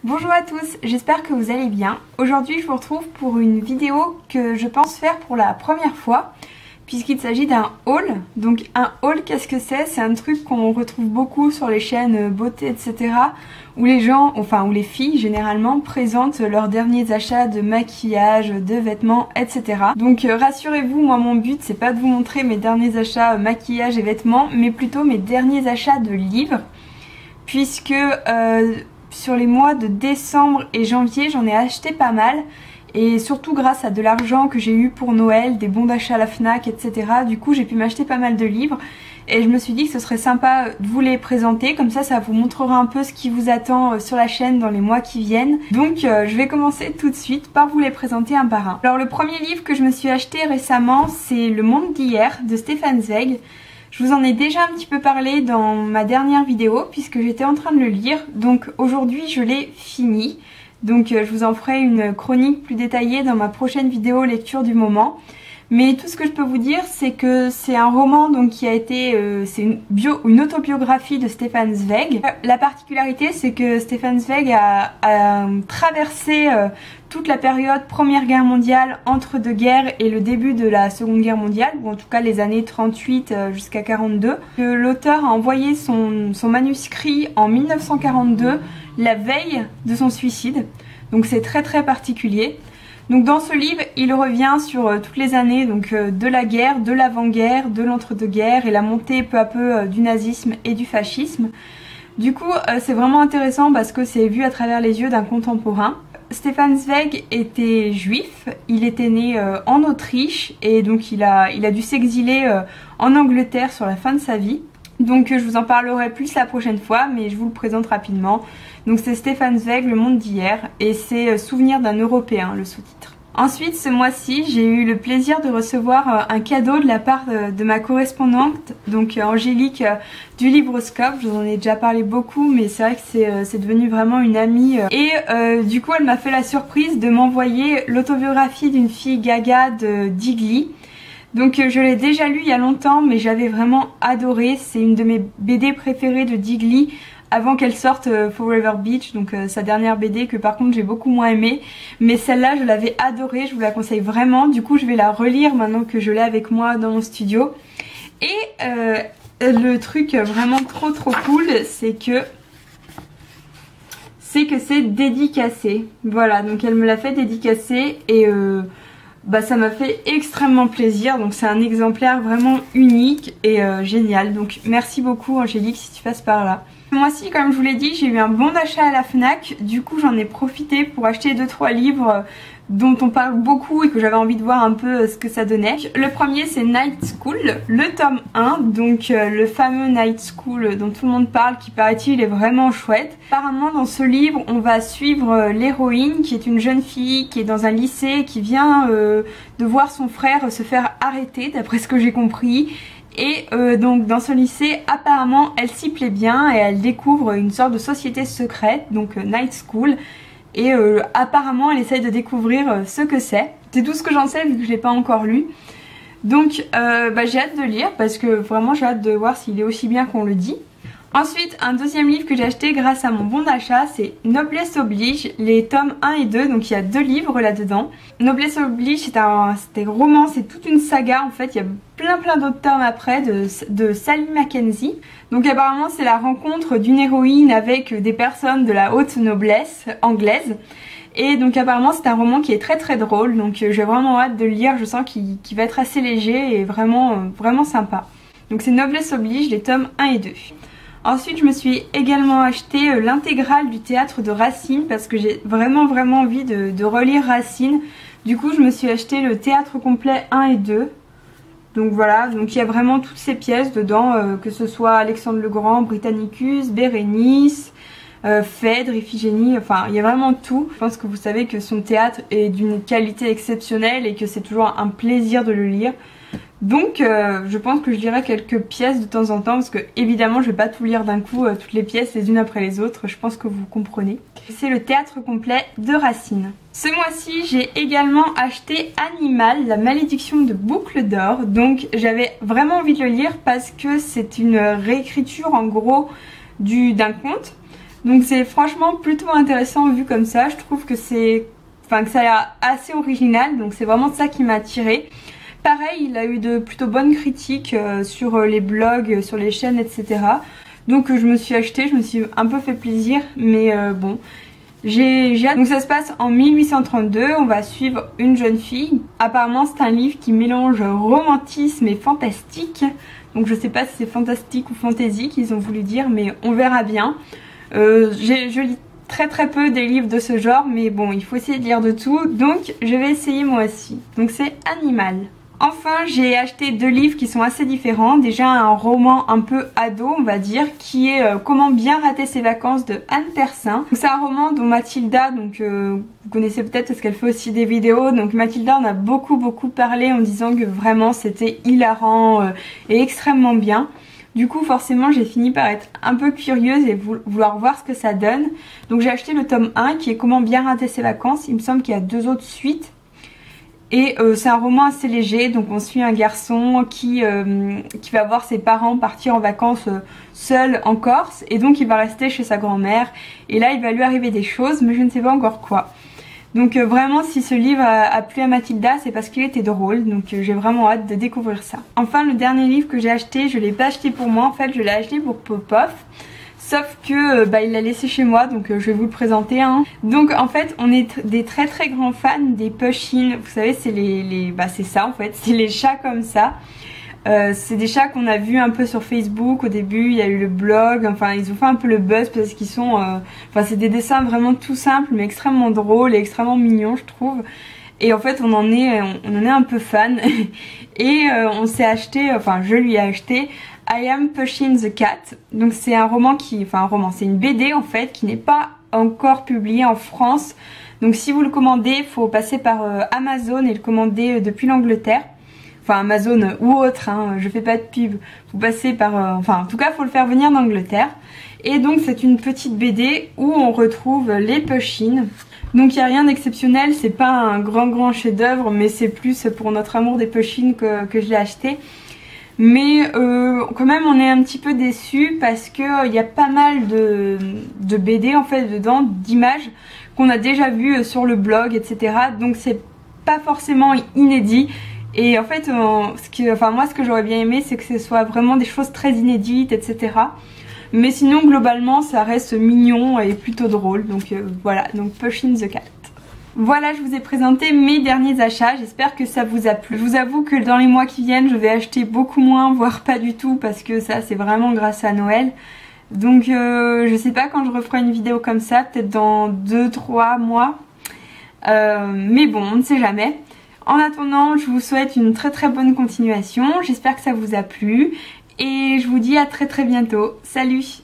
Bonjour à tous, j'espère que vous allez bien. Aujourd'hui je vous retrouve pour une vidéo que je pense faire pour la première fois puisqu'il s'agit d'un haul. Donc un haul, qu'est-ce que c'est? C'est un truc qu'on retrouve beaucoup sur les chaînes beauté etc. où les gens, où les filles généralement présentent leurs derniers achats de maquillage, de vêtements etc. Donc rassurez-vous, moi mon but c'est pas de vous montrer mes derniers achats maquillage et vêtements mais plutôt mes derniers achats de livres puisque sur les mois de décembre et janvier j'en ai acheté pas mal et surtout grâce à de l'argent que j'ai eu pour Noël, des bons d'achat à la Fnac etc. Du coup j'ai pu m'acheter pas mal de livres et je me suis dit que ce serait sympa de vous les présenter, comme ça vous montrera un peu ce qui vous attend sur la chaîne dans les mois qui viennent. Donc je vais commencer tout de suite par vous les présenter un par un. Alors le premier livre que je me suis acheté récemment c'est Le Monde d'hier de Stefan Zweig. Je vous en ai déjà un petit peu parlé dans ma dernière vidéo puisque j'étais en train de le lire. Donc aujourd'hui je l'ai fini. Donc je vous en ferai une chronique plus détaillée dans ma prochaine vidéo lecture du moment. Mais tout ce que je peux vous dire c'est que c'est un roman donc qui a été c'est une autobiographie de Stefan Zweig. La particularité c'est que Stefan Zweig a traversé toute la période Première Guerre mondiale, entre deux guerres et le début de la Seconde Guerre mondiale, ou en tout cas les années 38 jusqu'à 42. L'auteur a envoyé son manuscrit en 1942, la veille de son suicide, donc c'est très particulier. Donc dans ce livre, il revient sur toutes les années donc de la guerre, de l'avant-guerre, de l'entre-deux-guerres et la montée peu à peu du nazisme et du fascisme. Du coup, c'est vraiment intéressant parce que c'est vu à travers les yeux d'un contemporain. Stefan Zweig était juif, il était né en Autriche et donc il a dû s'exiler en Angleterre sur la fin de sa vie. Donc je vous en parlerai plus la prochaine fois mais je vous le présente rapidement. Donc c'est Stefan Zweig, Le Monde d'hier et c'est Souvenir d'un Européen le sous-titre. Ensuite ce mois-ci j'ai eu le plaisir de recevoir un cadeau de la part de ma correspondante, donc Angélique du Libroscope. Je vous en ai déjà parlé beaucoup mais c'est vrai que c'est devenu vraiment une amie. Et du coup elle m'a fait la surprise de m'envoyer l'autobiographie d'une fille gaga de Digli. Donc je l'ai déjà lu il y a longtemps mais j'avais vraiment adoré, c'est une de mes BD préférées de Digli avant qu'elle sorte Forever Beach, donc sa dernière BD que par contre j'ai beaucoup moins aimée, mais celle-là je l'avais adorée, je vous la conseille vraiment. Du coup je vais la relire maintenant que je l'ai avec moi dans mon studio. Et le truc vraiment trop cool c'est que c'est dédicacé. Voilà, donc elle me l'a fait dédicacer et ça m'a fait extrêmement plaisir. Donc c'est un exemplaire vraiment unique et génial. Donc merci beaucoup Angélique si tu passes par là. Ce mois-ci, comme je vous l'ai dit, j'ai eu un bon d'achat à la Fnac. Du coup j'en ai profité pour acheter 2-3 livres dont on parle beaucoup et que j'avais envie de voir un peu ce que ça donnait. Le premier c'est Night School, le tome 1, donc le fameux Night School dont tout le monde parle, qui paraît-il est vraiment chouette. Apparemment dans ce livre on va suivre l'héroïne qui est une jeune fille qui est dans un lycée, qui vient de voir son frère se faire arrêter d'après ce que j'ai compris. Et donc dans ce lycée apparemment elle s'y plaît bien et elle découvre une sorte de société secrète, donc Night School. Et apparemment elle essaye de découvrir ce que c'est. C'est tout ce que j'en sais vu que je l'ai pas encore lu. Donc j'ai hâte de lire parce que vraiment j'ai hâte de voir s'il est aussi bien qu'on le dit. Ensuite un deuxième livre que j'ai acheté grâce à mon bon d'achat c'est Noblesse Oblige, les tomes 1 et 2, donc il y a 2 livres là-dedans. Noblesse Oblige c'est un roman, c'est toute une saga en fait, il y a plein d'autres tomes après de Sally Mackenzie. Donc apparemment c'est la rencontre d'une héroïne avec des personnes de la haute noblesse anglaise. Et donc apparemment c'est un roman qui est très drôle, donc j'ai vraiment hâte de le lire, je sens qu'il va être assez léger et vraiment sympa. Donc c'est Noblesse Oblige, les tomes 1 et 2. Ensuite je me suis également acheté l'intégrale du théâtre de Racine parce que j'ai vraiment envie de relire Racine. Du coup je me suis acheté le théâtre complet 1 et 2. Donc voilà, donc il y a vraiment toutes ces pièces dedans, que ce soit Alexandre le Grand, Britannicus, Bérénice, Phèdre, Iphigénie, enfin il y a vraiment tout. Je pense que vous savez que son théâtre est d'une qualité exceptionnelle et que c'est toujours un plaisir de le lire. Donc je pense que je lirai quelques pièces de temps en temps parce que évidemment je vais pas tout lire d'un coup, toutes les pièces les unes après les autres, je pense que vous comprenez. C'est le théâtre complet de Racine. Ce mois-ci j'ai également acheté Animal, la malédiction de Boucle d'Or. Donc j'avais vraiment envie de le lire parce que c'est une réécriture en gros d'un conte. Donc c'est franchement plutôt intéressant vu comme ça. Je trouve que c'est, enfin que ça a l'air assez original, donc c'est vraiment ça qui m'a attirée. Pareil, il a eu de plutôt bonnes critiques sur les blogs, sur les chaînes, etc. Donc je me suis acheté, je me suis un peu fait plaisir, mais bon, j'ai hâte. Donc ça se passe en 1832, on va suivre une jeune fille. Apparemment c'est un livre qui mélange romantisme et fantastique. Donc je sais pas si c'est fantastique ou fantasy qu'ils ont voulu dire, mais on verra bien. Je lis très peu des livres de ce genre, mais bon, il faut essayer de lire de tout, donc je vais essayer moi aussi. Donc c'est Animal. Enfin, j'ai acheté 2 livres qui sont assez différents. Déjà un roman un peu ado, on va dire, qui est Comment bien rater ses vacances de Anne Persin. C'est un roman dont Mathilda, donc vous connaissez peut-être parce qu'elle fait aussi des vidéos. Donc Mathilda en a beaucoup parlé en disant que vraiment c'était hilarant et extrêmement bien. Du coup forcément j'ai fini par être un peu curieuse et vouloir voir ce que ça donne. Donc j'ai acheté le tome 1 qui est Comment bien rater ses vacances. Il me semble qu'il y a 2 autres suites. Et c'est un roman assez léger, donc on suit un garçon qui va voir ses parents partir en vacances seul en Corse. Et donc il va rester chez sa grand-mère. Et là il va lui arriver des choses, mais je ne sais pas encore quoi. Donc vraiment si ce livre a plu à Mathilda, c'est parce qu'il était drôle. Donc j'ai vraiment hâte de découvrir ça. Enfin le dernier livre que j'ai acheté, je ne l'ai pas acheté pour moi, en fait je l'ai acheté pour Popov. Sauf que il l'a laissé chez moi, donc je vais vous le présenter. Donc en fait on est des très grands fans des Pusheen. Vous savez c'est c'est ça en fait, c'est les chats comme ça. C'est des chats qu'on a vus un peu sur Facebook au début, il y a eu le blog, enfin ils ont fait un peu le buzz parce qu'ils sont... Enfin c'est des dessins vraiment tout simples mais extrêmement drôles et extrêmement mignons je trouve. Et en fait on en est un peu fan. Et on s'est acheté, enfin je lui ai acheté I Am Pusheen the Cat. Donc c'est un roman c'est une BD en fait qui n'est pas encore publiée en France. Donc si vous le commandez, il faut passer par Amazon et le commander depuis l'Angleterre. Enfin Amazon ou autre, je fais pas de pub. Vous passez par... en tout cas il faut le faire venir d'Angleterre. Et donc c'est une petite BD où on retrouve les Pusheen. Donc il n'y a rien d'exceptionnel, c'est pas un grand chef-d'œuvre, mais c'est plus pour notre amour des Pusheen que je l'ai acheté. Mais quand même on est un petit peu déçus parce que il y a pas mal de BD en fait dedans, d'images qu'on a déjà vues sur le blog, etc. Donc c'est pas forcément inédit. Et en fait moi ce que j'aurais bien aimé c'est que ce soit vraiment des choses très inédites, etc. Mais sinon globalement ça reste mignon et plutôt drôle. Donc voilà, donc Pusheen the Cat. Voilà, je vous ai présenté mes derniers achats, j'espère que ça vous a plu. Je vous avoue que dans les mois qui viennent, je vais acheter beaucoup moins, voire pas du tout, parce que ça c'est vraiment grâce à Noël. Donc je sais pas quand je referai une vidéo comme ça, peut-être dans 2-3 mois. Mais bon, on ne sait jamais. En attendant, je vous souhaite une très bonne continuation, j'espère que ça vous a plu. Et je vous dis à très bientôt. Salut!